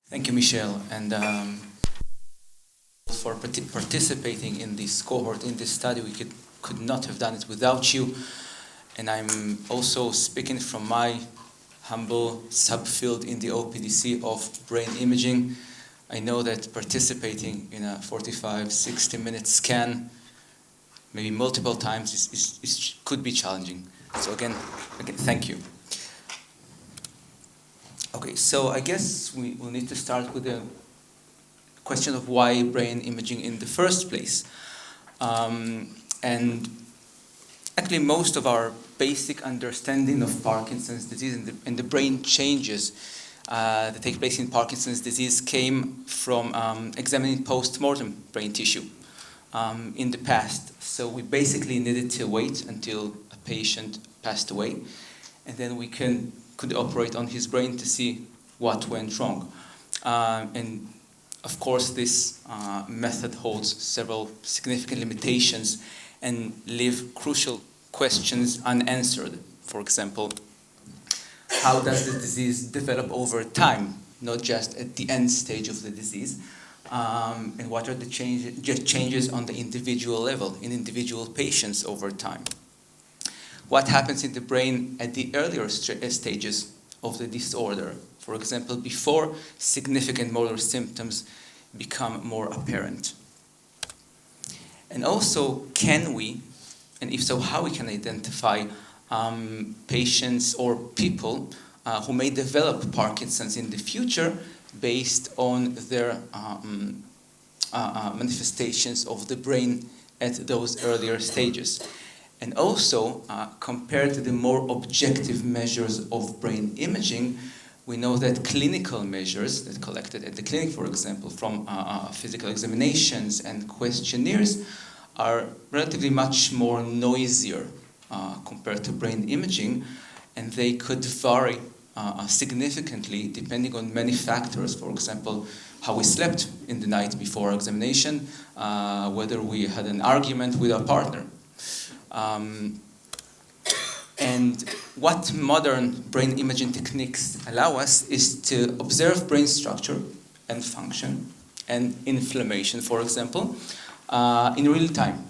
Thank you, Michelle, and for participating in this cohort, in this study. We could not have done it without you. And I'm also speaking from my humble subfield in the OPDC of brain imaging. I know that participating in a 45, 60-minute scan, maybe multiple times, could be challenging. So again, thank you. Okay, so I guess we will need to start with the question of why brain imaging in the first place. And actually most of our basic understanding of Parkinson's disease and the brain changes that take place in Parkinson's disease came from examining post-mortem brain tissue in the past. So we basically needed to wait until a patient passed away, and then we could operate on his brain to see what went wrong. And of course, this method holds several significant limitations and leave crucial questions unanswered. For example, how does the disease develop over time, not just at the end stage of the disease? And what are the changes on the individual level, in individual patients over time? What happens in the brain at the earlier stages of the disorder? For example, before significant motor symptoms become more apparent. And also, can we, and if so, how we can identify patients or people who may develop Parkinson's in the future based on their manifestations of the brain at those earlier stages. And also, compared to the more objective measures of brain imaging, we know that clinical measures that collected at the clinic, for example, from physical examinations and questionnaires, are relatively much more noisier compared to brain imaging, and they could vary significantly depending on many factors. For example, how we slept in the night before examination, whether we had an argument with our partner. And what modern brain imaging techniques allow us is to observe brain structure and function and inflammation, for example, in real time,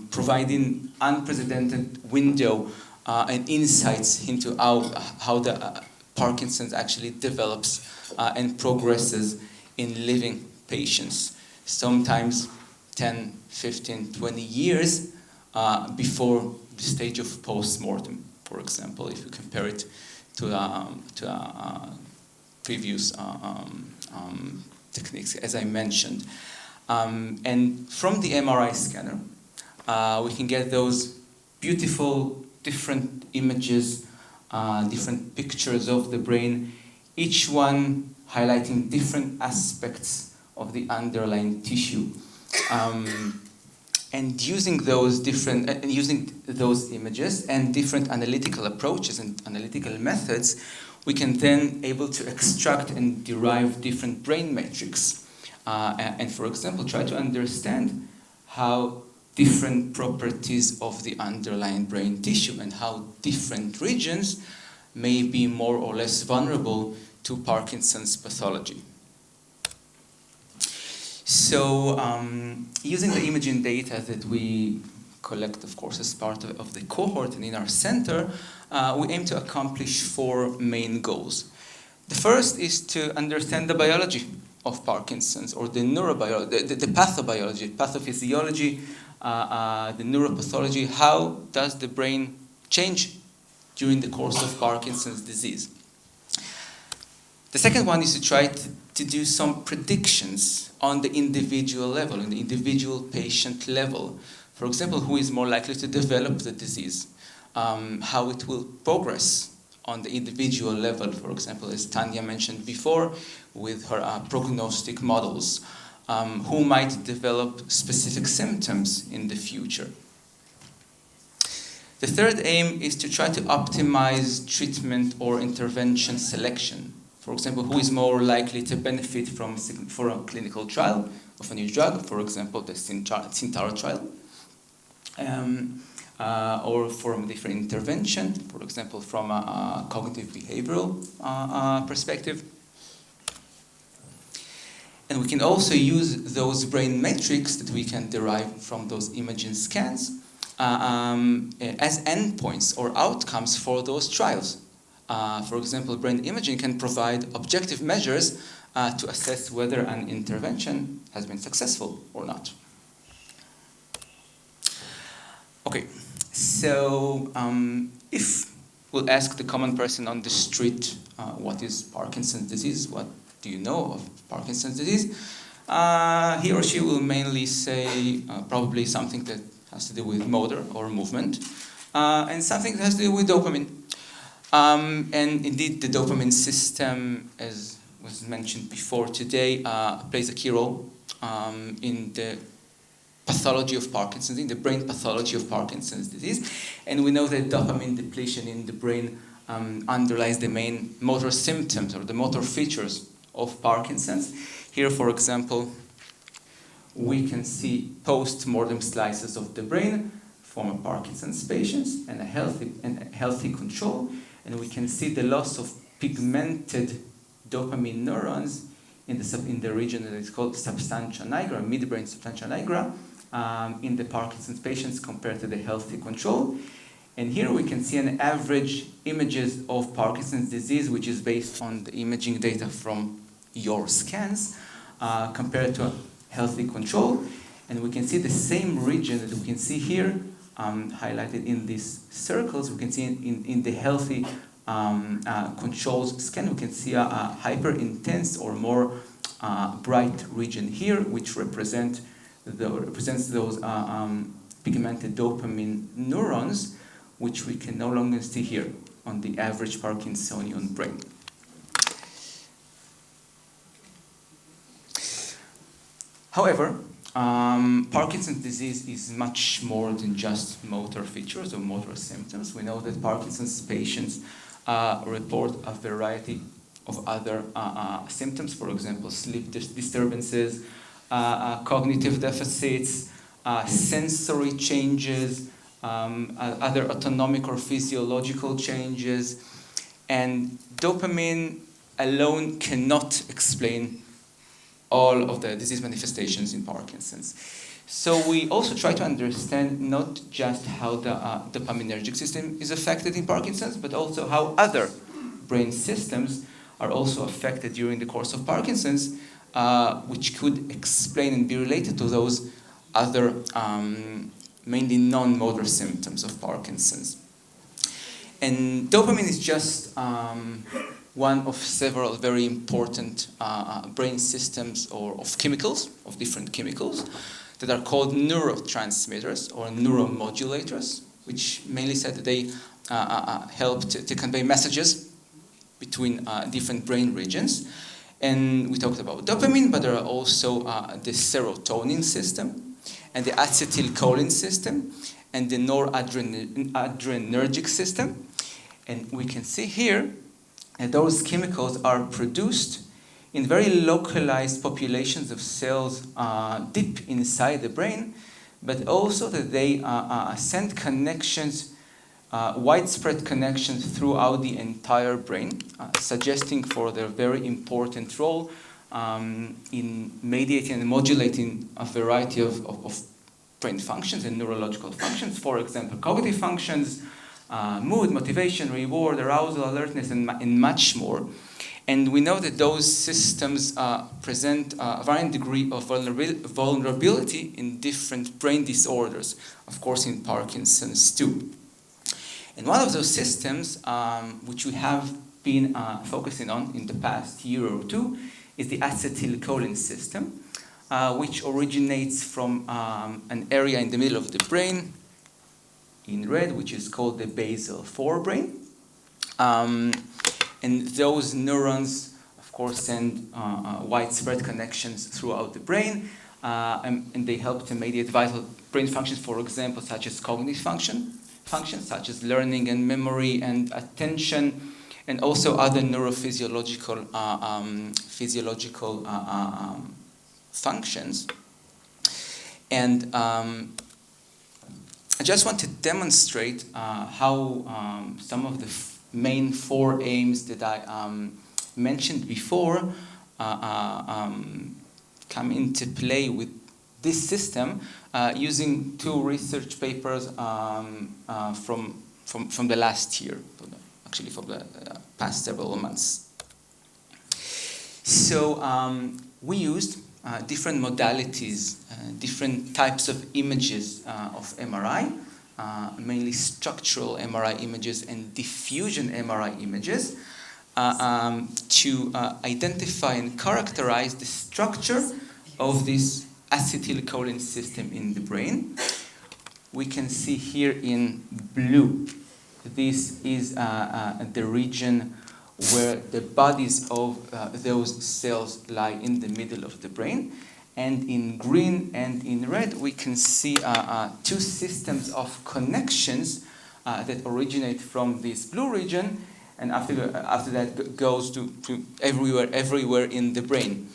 providing unprecedented window and insights into how the Parkinson's actually develops and progresses in living patients, sometimes 10, 15, 20 years before the stage of post-mortem, for example, if you compare it to previous techniques, as I mentioned. And from the MRI scanner, we can get those beautiful different images, different pictures of the brain, each one highlighting different aspects of the underlying tissue. And using those images and different analytical approaches and analytical methods, we can then able to extract and derive different brain metrics. And for example, try to understand how different properties of the underlying brain tissue and how different regions may be more or less vulnerable to Parkinson's pathology. So, using the imaging data that we collect, of course, as part of the cohort and in our center, we aim to accomplish 4 main goals. The first is to understand the biology of Parkinson's, or the neurobiology, the pathobiology, pathophysiology, the neuropathology. How does the brain change during the course of Parkinson's disease? The second one is to try to do some predictions on the individual level, on the individual patient level. For example, who is more likely to develop the disease, how it will progress on the individual level, for example, as Tanya mentioned before, with her prognostic models, who might develop specific symptoms in the future. The third aim is to try to optimize treatment or intervention selection. For example, who is more likely to benefit from a clinical trial of a new drug, for example, the Centaur trial, or from a different intervention, for example, from a cognitive behavioral perspective. And we can also use those brain metrics that we can derive from those imaging scans as endpoints or outcomes for those trials. For example, brain imaging can provide objective measures to assess whether an intervention has been successful or not. Okay, so if we'll ask the common person on the street, what is Parkinson's disease? What do you know of Parkinson's disease? He or she will mainly say probably something that has to do with motor or movement, and something that has to do with dopamine. And indeed, the dopamine system, as was mentioned before today, plays a key role in the pathology of Parkinson's, in the brain pathology of Parkinson's disease. And we know that dopamine depletion in the brain underlies the main motor symptoms or the motor features of Parkinson's. Here, for example, we can see post-mortem slices of the brain from a Parkinson's patient and a healthy control. And we can see the loss of pigmented dopamine neurons in the region that is called substantia nigra, midbrain substantia nigra, in the Parkinson's patients compared to the healthy control. And here we can see an average images of Parkinson's disease, which is based on the imaging data from your scans, compared to a healthy control. And we can see the same region that we can see here, highlighted in these circles. We can see in the healthy controls scan, we can see a hyper-intense or more bright region here, which represents those pigmented dopamine neurons, which we can no longer see here on the average Parkinsonian brain. However, Parkinson's disease is much more than just motor features or motor symptoms. We know that Parkinson's patients report a variety of other symptoms, for example, sleep disturbances, cognitive deficits, sensory changes, other autonomic or physiological changes, and dopamine alone cannot explain all of the disease manifestations in Parkinson's. So we also try to understand not just how the dopaminergic system is affected in Parkinson's, but also how other brain systems are also affected during the course of Parkinson's, which could explain and be related to those other mainly non-motor symptoms of Parkinson's. And dopamine is just one of several very important brain systems or of chemicals, of different chemicals, that are called neurotransmitters or neuromodulators, which mainly said that they help to convey messages between different brain regions. And we talked about dopamine, but there are also the serotonin system, and the acetylcholine system, and the noradrenergic system. And we can see here that those chemicals are produced in very localized populations of cells deep inside the brain, but also that they send connections, widespread connections throughout the entire brain, suggesting for their very important role in mediating and modulating a variety of brain functions and neurological functions. For example, cognitive functions, mood, motivation, reward, arousal, alertness, and much more. And we know that those systems present a varying degree of vulnerability in different brain disorders, of course in Parkinson's too. And one of those systems, which we have been focusing on in the past year or two, is the acetylcholine system, which originates from an area in the middle of the brain, in red, which is called the basal forebrain. And those neurons, of course, send widespread connections throughout the brain, and they help to mediate vital brain functions, for example, such as cognitive functions, such as learning and memory and attention, and also other neurophysiological functions. And I just want to demonstrate how some of the main four aims that I mentioned before come into play with this system using two research papers from the last year, actually from the past several months. So we used different modalities, different types of images of MRI, mainly structural MRI images and diffusion MRI images, to identify and characterize the structure of this acetylcholine system in the brain. We can see here in blue, this is the region where the bodies of those cells lie in the middle of the brain. And in green and in red, we can see two systems of connections that originate from this blue region, and after that goes to everywhere in the brain.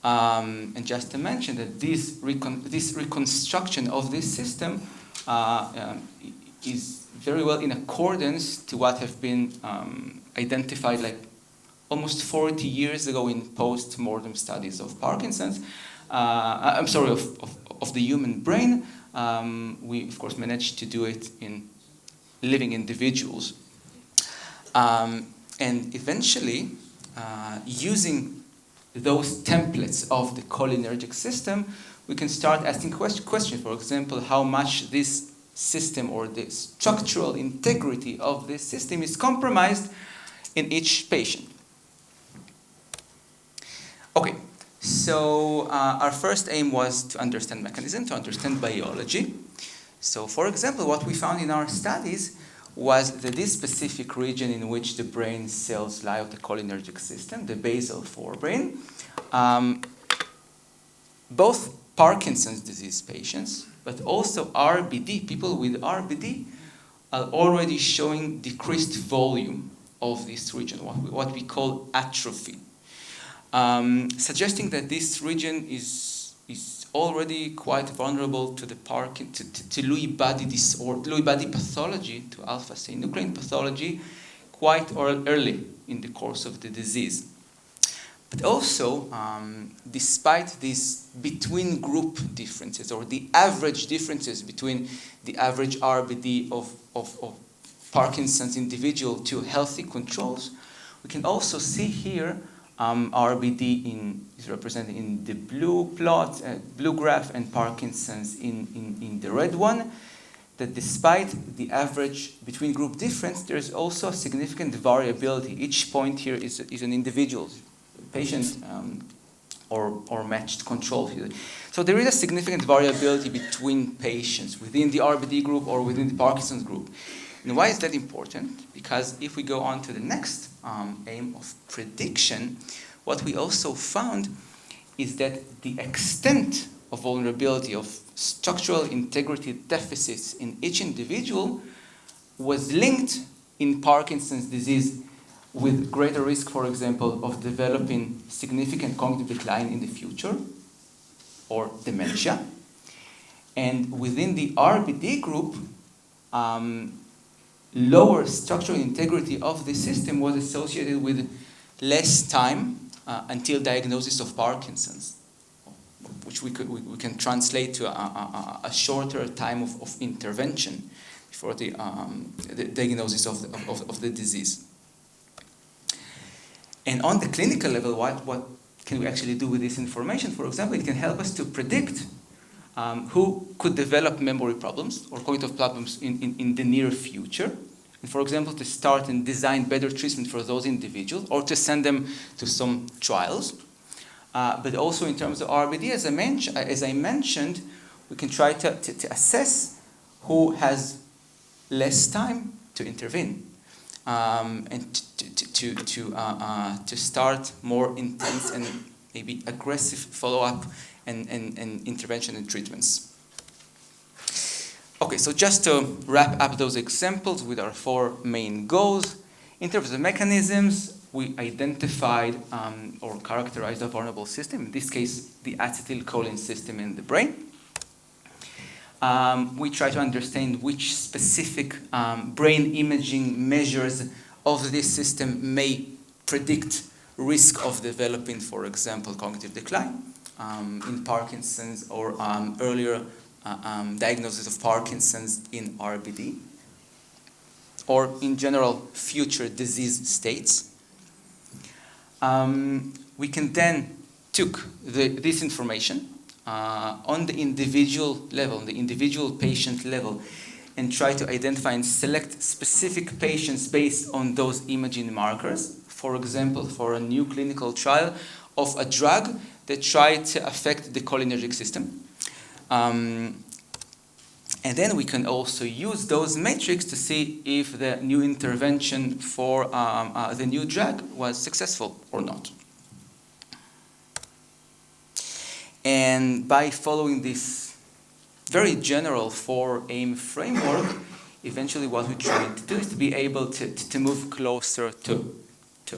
And just to mention that this reconstruction of this system is very well in accordance to what have been identified like almost 40 years ago in post-mortem studies of Parkinson's. Of the human brain. We, of course, managed to do it in living individuals. And eventually, using those templates of the cholinergic system, we can start asking questions. For example, how much this system or the structural integrity of this system is compromised in each patient. Okay. So our first aim was to understand mechanism, to understand biology. So for example, what we found in our studies was that this specific region in which the brain cells lie of the cholinergic system, the basal forebrain, both Parkinson's disease patients, but also RBD, people with RBD, are already showing decreased volume of this region, what we call atrophy. Suggesting that this region is already quite vulnerable to the to Lewy body disorder, Lewy body pathology, to alpha-synuclein pathology, quite early in the course of the disease. But also, despite these between group differences or the average differences between the average RBD of Parkinson's individual to healthy controls, we can also see here RBD is represented in the blue plot, blue graph, and Parkinson's in the red one, that despite the average between group difference, there is also significant variability. Each point here is an individual patient or matched control here. So there is a significant variability between patients within the RBD group or within the Parkinson's group. And why is that important? Because if we go on to the next aim of prediction, what we also found is that the extent of vulnerability of structural integrity deficits in each individual was linked in Parkinson's disease with greater risk, for example, of developing significant cognitive decline in the future or dementia. And within the RBD group, lower structural integrity of the system was associated with less time until diagnosis of Parkinson's, which we can translate to a shorter time of intervention before the diagnosis of the disease. And on the clinical level, what can we actually do with this information? For example, it can help us to predict who could develop memory problems or cognitive problems in the near future. And for example, to start and design better treatment for those individuals or to send them to some trials. But also in terms of RBD, as I mentioned, we can try to assess who has less time to intervene and to start more intense and maybe aggressive follow-up and intervention and treatments. Okay, so just to wrap up those examples with our four main goals, in terms of mechanisms, we identified or characterized a vulnerable system, in this case, the acetylcholine system in the brain. We try to understand which specific brain imaging measures of this system may predict risk of developing, for example, cognitive decline in Parkinson's or earlier diagnosis of Parkinson's in RBD, or in general future disease states. We can then took this information on the individual level, the individual patient level, and try to identify and select specific patients based on those imaging markers. For example, for a new clinical trial of a drug that tried to affect the cholinergic system. And then we can also use those metrics to see if the new intervention for the new drug was successful or not. And by following this very general 4-aim framework, eventually what we try to do is to be able to move closer to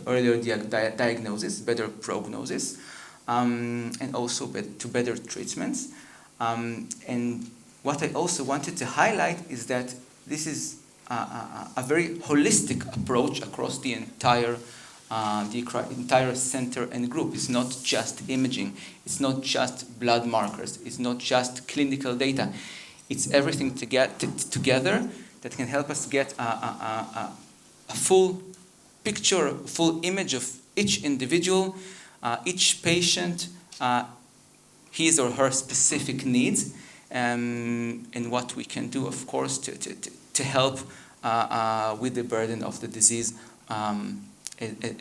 earlier diagnosis, better prognosis, and also to better treatments. And what I also wanted to highlight is that this is a very holistic approach across the entire center and group. It's not just imaging, it's not just blood markers, it's not just clinical data. It's everything together that can help us get a full picture, a full image of each individual, each patient, his or her specific needs, and what we can do, of course, to help with the burden of the disease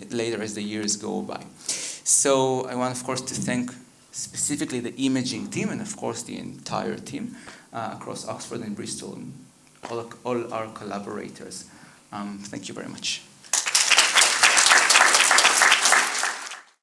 later as the years go by. So I want, of course, to thank specifically the imaging team and, of course, the entire team across Oxford and Bristol and all our collaborators. Thank you very much.